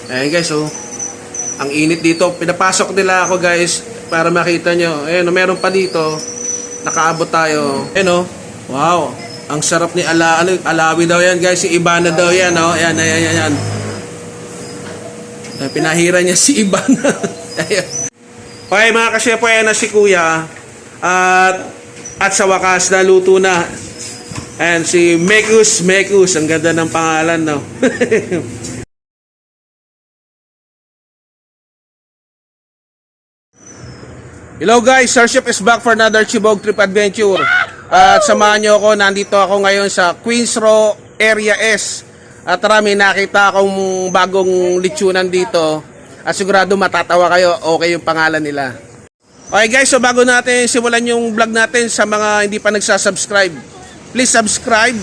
Ayan guys, oh. Ang init dito. Pinapasok nila ako guys para makita nyo. Ayan, oh, meron pa dito. Nakaabot tayo. Ayan, oh. Wow. Ang sarap ni Alawi daw yan guys. Si Ibana daw yan, oh. Ayan, ayan, ayan, ayan. Pinahira niya si Ibana. Ayan. Okay mga kasyepo, ayan na si Kuya. At sa wakas, naluto na. Ayan, si Mekus. Ang ganda ng pangalan, no? Hello guys, Sir Chef is back for another Chibog Trip Adventure. At samahan nyo ako, nandito ako ngayon sa Queens Row Area S. At marami nakita akong bagong litsunan dito. At sigurado matatawa kayo, okay yung pangalan nila. Okay guys, so bago natin simulan yung vlog natin, sa mga hindi pa nagsasubscribe, please subscribe.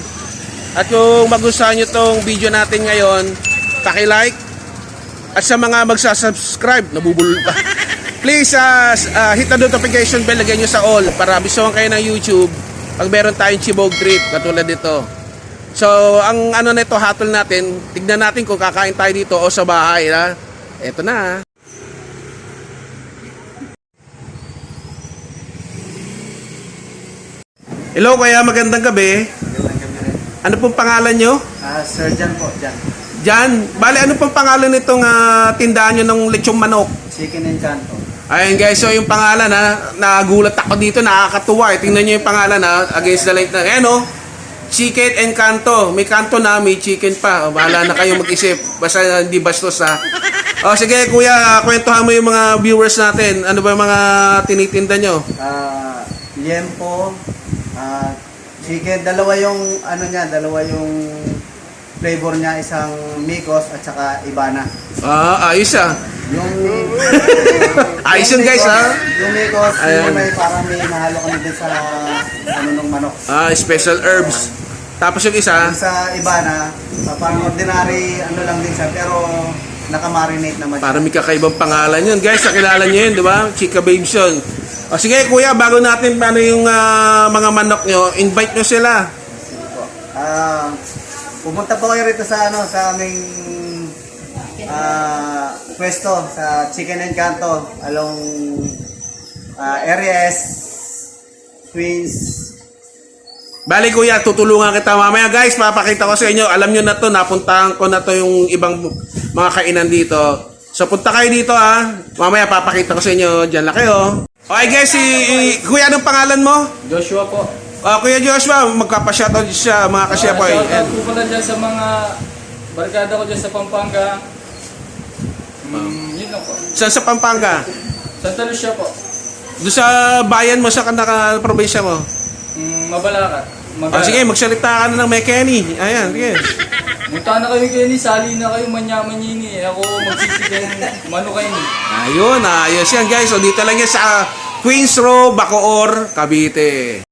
At kung magustuhan nyo tong video natin ngayon, paki-like. At sa mga magsasubscribe, nabubulol pa. Please hit the notification bell, lagyan nyo sa all para bisuhan kayo ng YouTube pag meron tayong Chibog Trip katulad dito. So, ang ano nito, hatol natin, tignan natin kung kakain tayo dito o sa bahay. Ha? Eto na. Hello kuya, magandang gabi. Magandang gabi rin. Ano pong pangalan nyo? Sir Jan po, Jan. Jan, bale ano pong pangalan nitong tindahan nyo ng lechong manok? Chicken and Canto. Ayun guys, so yung pangalan nagulat ako dito, nakakatuwa. Tingnan nyo yung pangalan against the light na. Ayan o, Chicken and Canto. May kanto na, may chicken pa. Bahala na kayo mag-isip. Basta hindi bastos ha. O sige kuya, kwentuhan mo yung mga viewers natin. Ano ba yung mga tinitinda nyo? Liempo, chicken, dalawa yung dalawa yung flavor niya, isang Migos at saka Ibana. Ayos Yung ayos yun guys Yung Migos, yung may parang may nahalo kami din sa ng manok. Special herbs. Tapos yung isa? Yung sa Ibana, parang ordinary lang din siya, pero naka-marinate naman siya. Parang may kakaibang pangalan yun. Guys, nakilala nyo yun, di ba? Chika Babes yun. O sige kuya, bago natin paano yung mga manok nyo, invite nyo sila. Sige po. Pumunta po kayo rito sa sa aming pwesto sa Chicken and Canto along Area S, Queens. Bali kuya, tutulungan kita mamaya guys, papakita ko sa inyo. Alam nyo na to, napuntahan ko na to yung ibang mga kainan dito. So punta kayo dito mamaya papakita ko sa inyo. Diyan lang kayo. Okay guys, si kuya, anong pangalan mo? Joshua po. Kuya Joshua, magkapa-shoutout siya mga kasyapoy. Shoutout po pala dyan sa mga barkada ko dyan sa Pampanga. Yun lang po. Saan sa Pampanga? Santa Lucia po. Doon sa bayan mo, sa probinsya mo? Mabalakat. Sige, magsalita ka na ng may Kenny. Ayan, sige. Munta na kayo Kenny, sali na kayo manyaman yini. Ako magsisigang mano kayo ni. Ayun, ayos yan guys. So dito lang yan sa Queens Row, Bacoor, Cavite.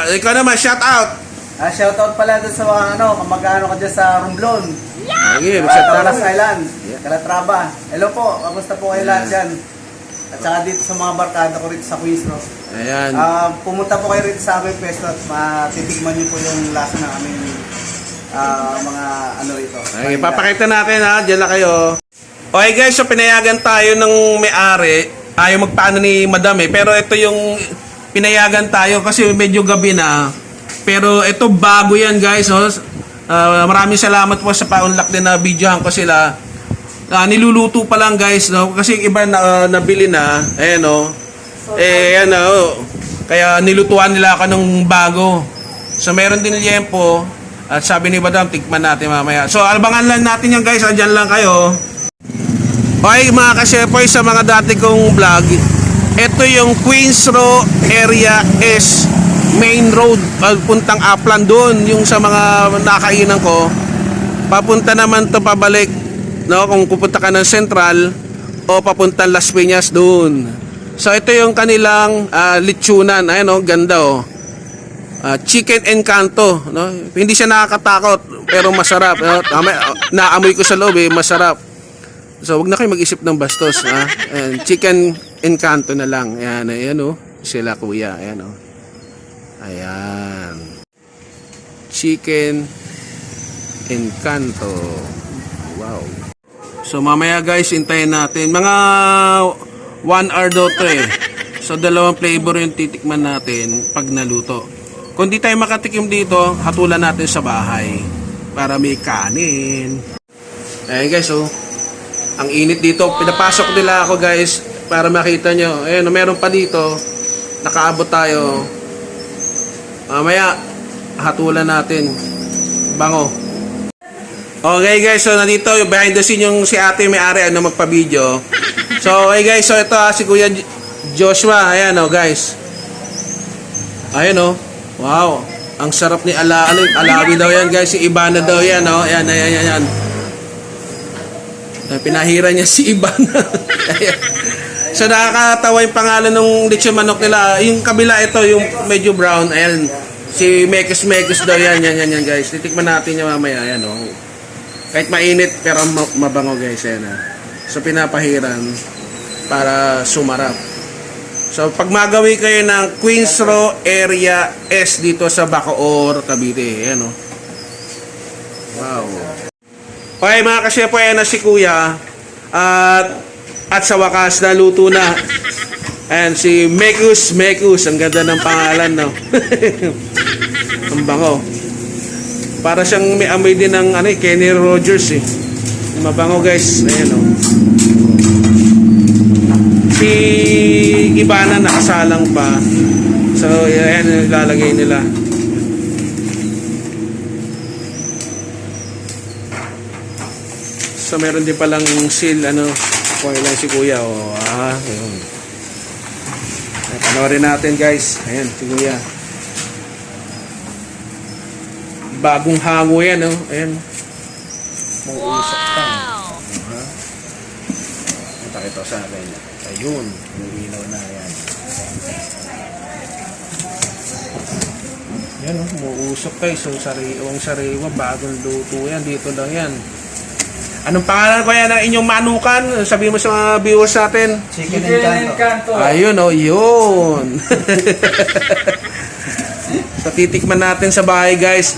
Ikaw naman, shout out. Shoutout pala doon sa mga kamag-ano ka dyan sa Romblon. Okay, mag-shout out. Taulas Island, Calatrava. Hello po, kamusta po kayo lahat dyan? At saka dito sa mga barkada ko rito sa Queens Row. Ayan. Pumunta po kayo rito sa aming pwesto at matitigman niyo po yung lasa ng aming mga rito. Okay, papakita natin diyan lang kayo. Okay guys, so pinayagan tayo ng may-ari. Ayaw magpaano ni Madam pero ito yung pinayagan tayo kasi medyo gabi na. Pero ito bago yan guys. Maraming salamat po sa pa-unlock din na videohan ko sila. Niluluto pa lang guys, no? Kasi iba nabili na. Ayan kaya nilutuan nila ako ng bago. So meron din liempo. At sabi ni Madam, tikman natin mamaya. So abangan lang natin yan guys, andyan lang kayo. Okay mga kasyepoy, sa mga dati kong vlog, ito yung Queens Row Area S Main Road, puntang Upland doon, yung sa mga nakainan ko. Papunta naman to pabalik, no, kung pupunta ka ng Central o papuntang Las Piñas doon. So ito yung kanilang litsunan. Ayan ganda Chicken and Canto, no? Hindi siya nakakatakot pero masarap, no? Naamoy ko sa loob masarap. So wag na kayo mag-isip ng bastos, And Chicken and Canto na lang. Ayan sila kuya, ayan Ayan. Chicken and Canto. Wow. So mamaya guys, hintayin natin. Mga 1 hour daw to eh. So dalawang flavor yung titikman natin pag naluto. Kung di tayo makatikim dito, hatulan natin sa bahay para may kanin. Ayan guys, oh. Ang init dito. Pinapasok nila ako guys para makita nyo. Ayan, meron pa dito. Nakaabot tayo. Mamaya, hatulan natin. Bango. Okay guys, so nandito yung behind the scene yung si ate may-ari ano magpa-video. So okay guys, so ito si Kuya Joshua. Ayan oh guys. Ayan oh. Wow. Ang sarap ni Alawi daw yan guys. Si Ibana daw yan oh. Ayan, ayan, ayan, ayan. Pinahira niya si Ibana. So nakakatawa yung pangalan ng lechon manok nila. Yung kabila ito, yung medyo brown. Ayan. Si Mekos daw yan. Yan guys. Titikman natin yung mamaya. Ayan oh. Kahit mainit pero mabango guys. Ayan ah. So pinapahiran para sumarap. So pag magawi kayo ng Queens Row Area S dito sa Bacoor, Cavite. Ayan oh. Wow. Okay mga kasyepo, ayan na si Kuya. At sa wakas naluto na. Ayan si Mekos. Ang ganda ng pangalan no. Ang bango. Para siyang may amoy din ng Kenny Rogers eh. Mabango guys. Ayan oh. Si Ibana nakasalang pa. So ayan ilalagay nila. So meron din palang seal kuha lang si Kuya oh. Ayun. Panoorin natin guys. Ayan si Kuya. Bagong hango yan oh. Ayan. Mauusap pa. Ito sa akin. Ayun, umilaw na yan. Yan oh, umuusok guys. So sariwang bagong luto yan. Dito lang yan. Anong pangalan ko yan ng inyong manukan? Sabihin mo sa mga viewers natin. Chicken Encanto. Ayun oh, yun. So titikman natin sa bahay guys.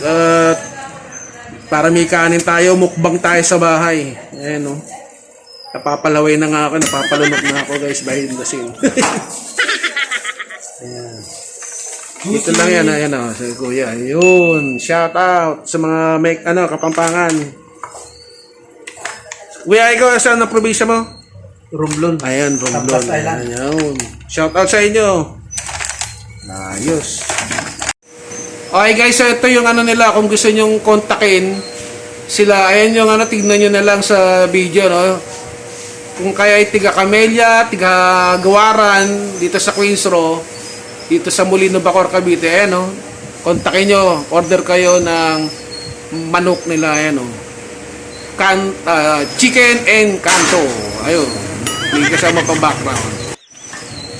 Para may kanin tayo, mukbang tayo sa bahay. Ayan oh. Napapalaway na nga ako, napapalunok na ako guys behind the scene. Ayan. Dito lang yan, ayan o, si Kuya. Ayun, shout out sa mga Kapampangan. Kuya, ikaw saan ang probinsya mo? Romblon. Ayan, Romblon. Tampas Island. Ayan. Shout out sa inyo. Ayos. Okay guys, so ito yung nila, kung gusto nyong kontakin sila, ayan yung tignan nyo na lang sa video, no? Kung kaya ay tiga Camellia, tiga Gawaran, dito sa Queens Row, dito sa Molino, Bacoor, Cavite, ayan o. Kontakin nyo, order kayo ng manok nila, ayan o. Chicken Encanto. Ayun. May kasama pang background.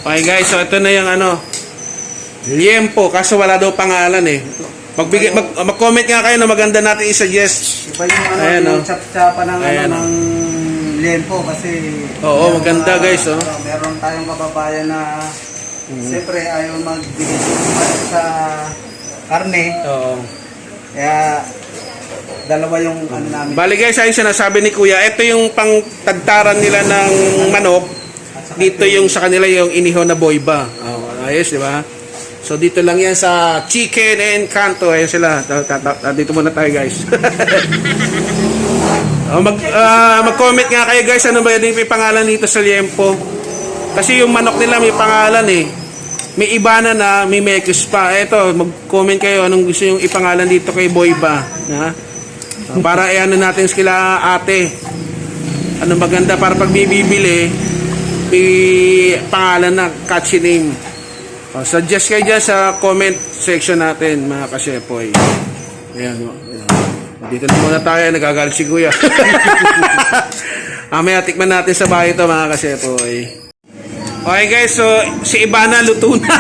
Okay guys, so ito na yung liempo, kaso wala daw pangalan eh. Mag-comment nga kayo na maganda natin i-suggest. Iba yung ayan, yung chap-chapa ng ayan, ng liempo kasi oo, maganda guys oh. Meron tayong kababayan na siyempre ayaw magbigay sa karne. Oo. Kaya dalawa yung namin. Bali guys, ayun sinasabi ni Kuya, ito yung pangtagtaran nila ng manok. Dito yung sa kanila yung inihaw na boyba. Oh, ayos, di ba? So dito lang yan sa Chicken Encanto. Ayun sila. Dito muna tayo guys. Mag-comment nga kayo guys, ano ba yung pangalan dito sa liempo? Kasi yung manok nila may pangalan eh. May Ibana na, may Mekos pa. Ito, mag-comment kayo anong gusto yung ipangalan dito kay Boyba. Ha? Para natin sila ate. Ano maganda para pag bibili, may pangalan na catchy name. Suggest kayo dyan sa comment section natin mga kasyepoy. Ayan. Dito na muna tayo, nagagalit si Kuya. Mamaya tikman natin sa bahay ito mga kasyepoy. Okay guys, so si Ibana luto na.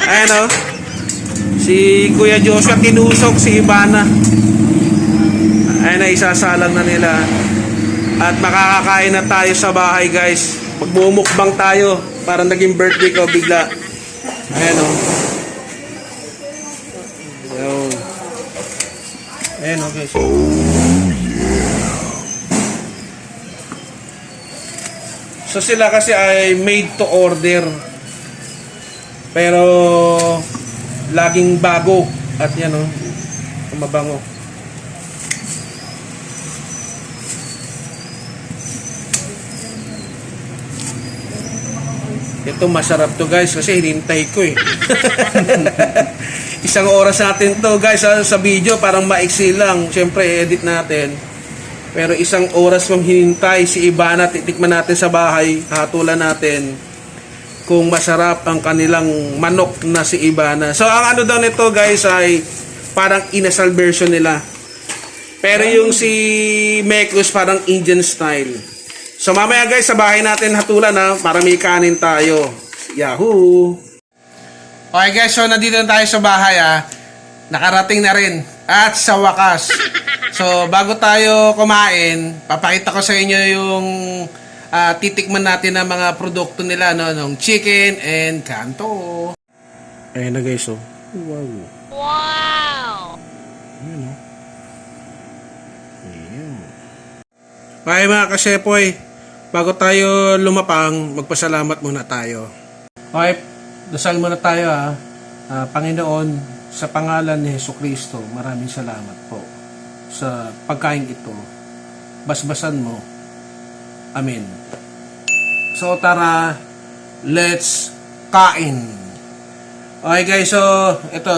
Ayan o. Si Kuya Joshua tinusok si Ibana. Ayan na, isasalang na nila. At makakakain na tayo sa bahay guys. Magmumukbang tayo. Parang naging birthday ko bigla. Ayan o. Ayan o guys. So sila kasi ay made to order. Pero laging bago at yan oh, mabango. Ito masarap to guys kasi hinintay ko eh. Isang oras natin to guys sa video, parang maiksi lang. Siyempre edit natin. Pero isang oras kong hinintay si Ibana, titikman natin sa bahay, hatulan natin kung masarap ang kanilang manok na si Ibana. So ang ano daw nito guys ay parang inasal version nila. Pero yung si Mekos parang Indian style. So mamaya guys sa bahay natin hatulan ha, para may kanin tayo. Yahoo! Okay guys, so nandito na tayo sa bahay ha. Nakarating na rin. At sa wakas. So bago tayo kumain, papakita ko sa inyo yung titikman natin ng mga produkto nila, no, ng chicken and kanto. Ayan na guys, oh. Wow. Wow! Ayan, oh. Ayan. Okay mga kasepoy, bago tayo lumapang, magpasalamat muna tayo. Okay, dasal muna tayo ha. Panginoon, sa pangalan ni Jesucristo, maraming salamat po sa pagkain ito. Basbasan mo. Amen. So tara, let's kain. Okay guys, so ito,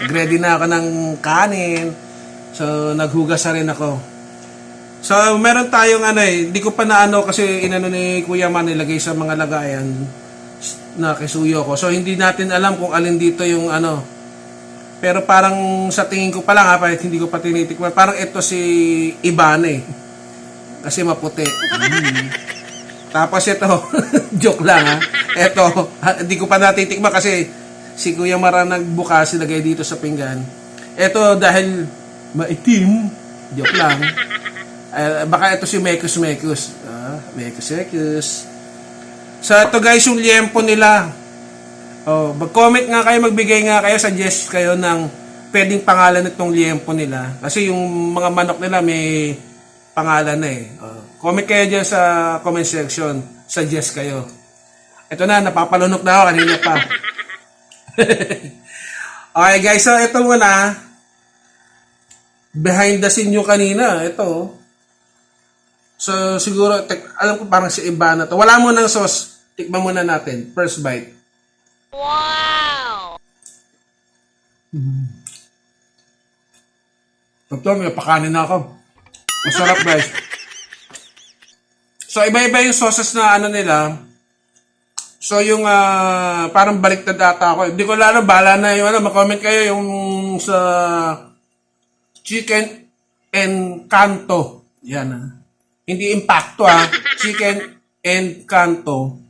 ready na ako ng kanin. So naghugas na rin ako. So meron tayong ano hindi ko pa naano kasi inano ni Kuya Man nilagay sa mga lagayan na kisuyo ko. So hindi natin alam kung alin dito yung ano. Pero parang sa tingin ko pa lang ha, hindi ko pa tinitikman. Parang ito si Ibana eh. Kasi maputi. Tapos ito, joke lang ha. Ito, hindi ko pa natitikman kasi si Kuya Mara nagbukas, silagay dito sa pinggan. Ito dahil maitim, joke lang. Baka ito si Mekos. Mekos. So ito guys yung liempo nila. Oh, mag-comment nga kayo, magbigay nga kayo, suggest kayo ng pwedeng pangalan nitong liempo nila. Kasi yung mga manok nila may pangalan na eh. Oh, comment kayo dyan sa comment section, suggest kayo. Ito na, napapalunok na ako kanina pa. Okay guys, so ito muna. Behind the scene yung kanina, ito. So siguro, alam ko parang si Ibana to. Wala mo ng sauce, tikman muna natin. First bite. Wow! Ito, may pakanin na ako. Masarap guys. So, iba-iba yung sauces na ano nila. So, yung parang baliktad ata ako. Hindi ko lalo, bala na yung ano, mag-comment kayo yung sa chicken and kanto. Yan Hindi impacto chicken and kanto.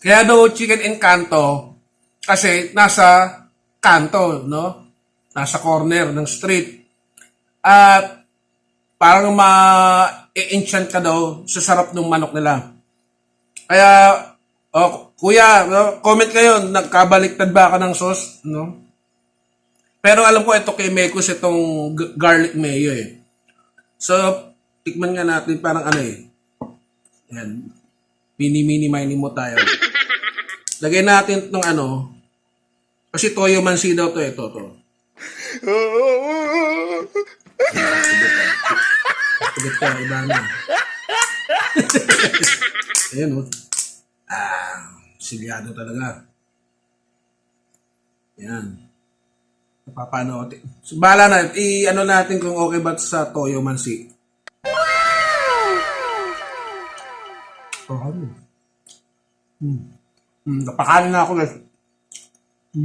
Kaya daw chicken and kanto kasi nasa kanto, no? Nasa corner ng street. At parang ma-enchant ka daw sa sarap ng manok nila. Kaya, kuya, comment kayo, nagkabaliktad ba ka ng sauce, no? Pero alam ko ito kay Mekos itong garlic mayo eh. So, tikman nga natin parang ano eh. Yan. Mini-mini mo tayo. Lagay natin itong ano. Kasi toyo mansi daw to. Ito. Tubit ka, iba na. Ayan o. Silyado talaga. Yan. Napapano. So, bahala na. I-ano natin kung okay ba sa toyo mansi. Wow! Napakain na ako guys. Oh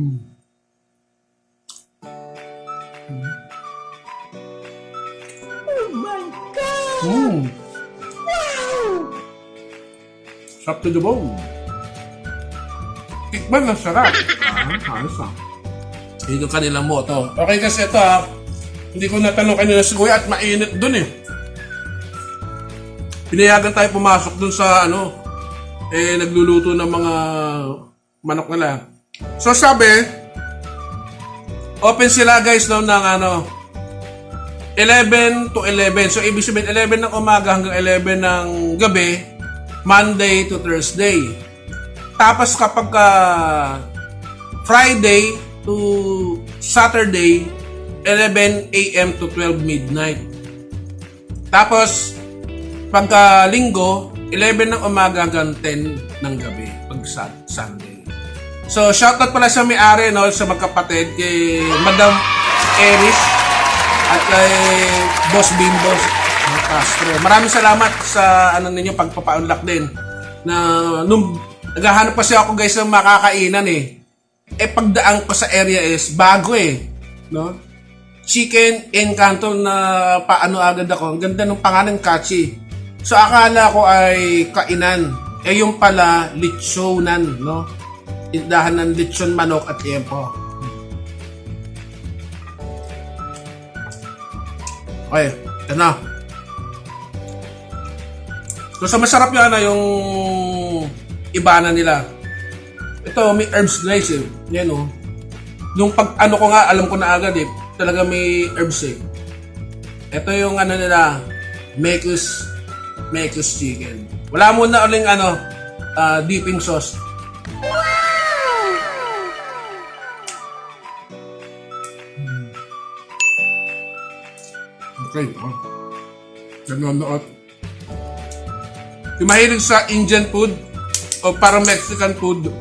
my God! Wow! Sarap to the bone. Tikman na sarap. Ayos Ito yung kanilang moto. Okay kasi ito hindi ko natanong kanina si Kuya at mainit dun eh. Pinayagan tayo pumasok dun sa nagluluto ng mga manok nila. So sabi, open sila guys ng 11 to 11. So ibig sabihin 11 ng umaga hanggang 11 ng gabi, Monday to Thursday. Tapos kapag Friday to Saturday, 11 a.m. to 12 midnight. Tapos pagka linggo, 11 ng umaga hanggang 10 ng gabi pag Sunday. So shoutout pala sa may-ari, no, sa magkapatid kay Madam Eris at kay Boss Bimbo Castro. Maraming salamat sa ninyo pagpapa-unlock din. Na nung naghahanap pa siya ako guys ng makakainan pagdaan ko sa area is bago no? Chicken Encanto na paano agad ako. Ang ganda ng pangalan, catchy. So akala ko ay kainan. Yung pala litsonan, no? Tindahan ng litson manok at yempo. Okay, ito na. So sa masarap yung ibana nila. Ito may herbs guys Yan Nung pag ko nga, alam ko na agad talaga may herbs Ito yung nila, Mekus chicken. Wala muna uling dipping sauce. Okay. Nanonood. Yung mahilig sa Indian food o parang Mexican food.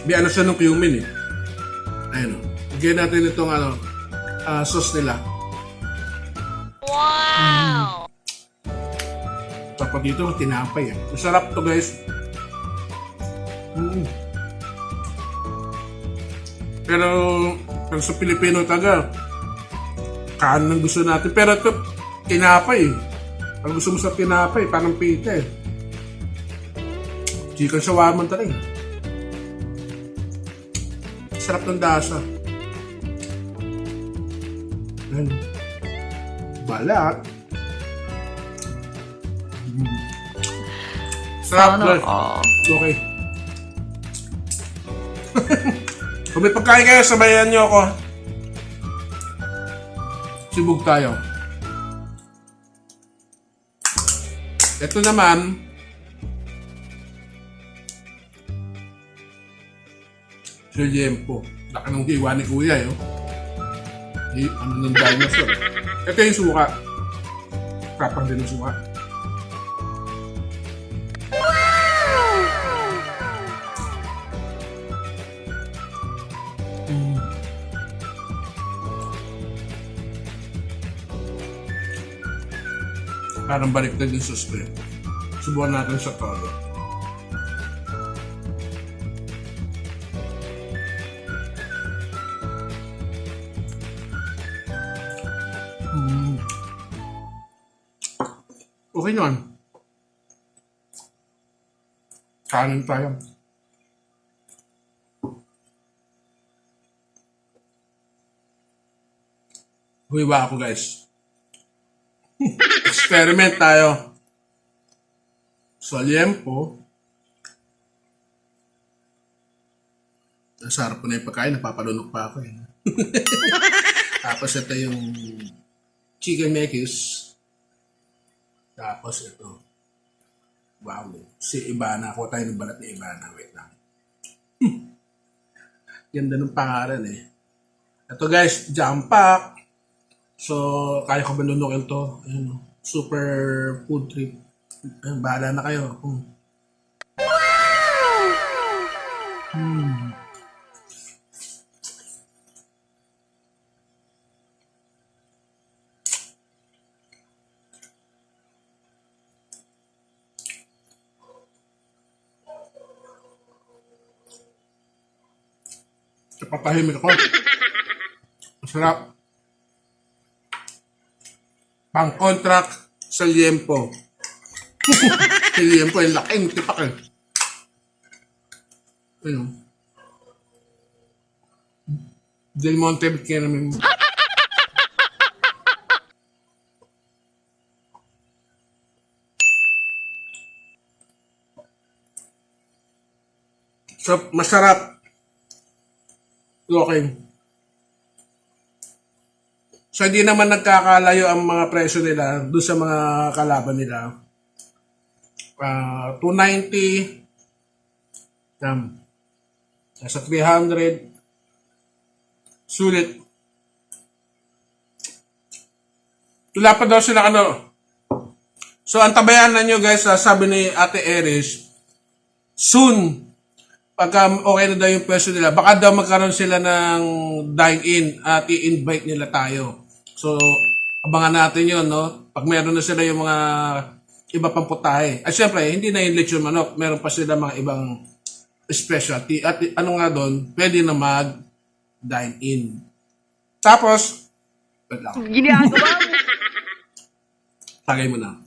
May siya ng cumin Ayun Lagyan natin itong sauce nila. Wow! Tapos dito tinapay Masarap to guys. Pero sa Pilipino taga kanin ang gusto natin. Pero ito tinapay Pag gusto mo sa tinapay parang pita Chicken shawarma talaga. Sarap ng dasa. Ayan. Balat. Sarap guys. Okay. Kung may pagkain kayo, sabayan nyo ako. Sibog tayo. Ito naman, si Liempo. Laki ng hiwa ni Kuya ng dinosaur. Ito yung suka. Kapang din ng suka. Parang baliktad yung sauce Subukan natin sa todo. Okay naman. Kanin tayo. Huwiwa ako guys. Experiment tayo. So, liempo. Nasarap ko na yung pagkain. Napapalunok pa ako Tapos ito yung chicken mekus. Tapos ito. Wow. Si Ibana. Ako tayo ng balat ni Ibana. Wait lang. Ganda ng pangalan Ito guys, jam pack. So, kaya ko ba lunukin to? Ayun, super food trip. Ayun, bahala na kayo. Papahimik ako. Masarap. Pang-contract sa liempo. Sa liempo, yung laking tipak Ayun. Del Monte, kaya namin. So, masarap. Okay. So hindi naman nagkakalayo ang mga presyo nila doon sa mga kalaban nila. 290, nasa 300, sulit. Wala pa daw sila ano. So ang tabayan na nyo guys, sabi ni Ate Eris, soon, pagka okay na daw yung presyo nila, baka daw magkaroon sila ng dine-in at i-invite nila tayo. So, abangan natin yun, no? Pag meron na sila yung mga iba pang putahe. At syempre, hindi na yung lechon manok. Meron pa sila mga ibang specialty. At ano nga doon, pwede na mag-dine-in. Tapos, wait lang. Ginagawa mo. Tagay mo na.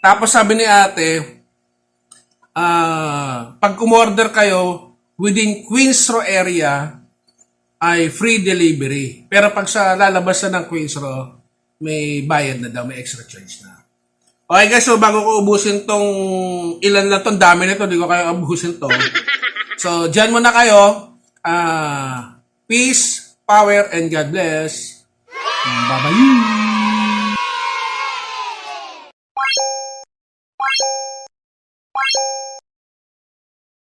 Tapos sabi ni ate, pag umorder kayo within Queens Row area, ay free delivery. Pero pag sa lalabas na ng Queens Row, may bayad na daw, may extra charge na. Okay guys, so bago ko ubusin tong ilan lang tong dami nito, hindi ko kayo ubusin to. So, dyan muna kayo. Peace, power, and God bless. Bye-bye.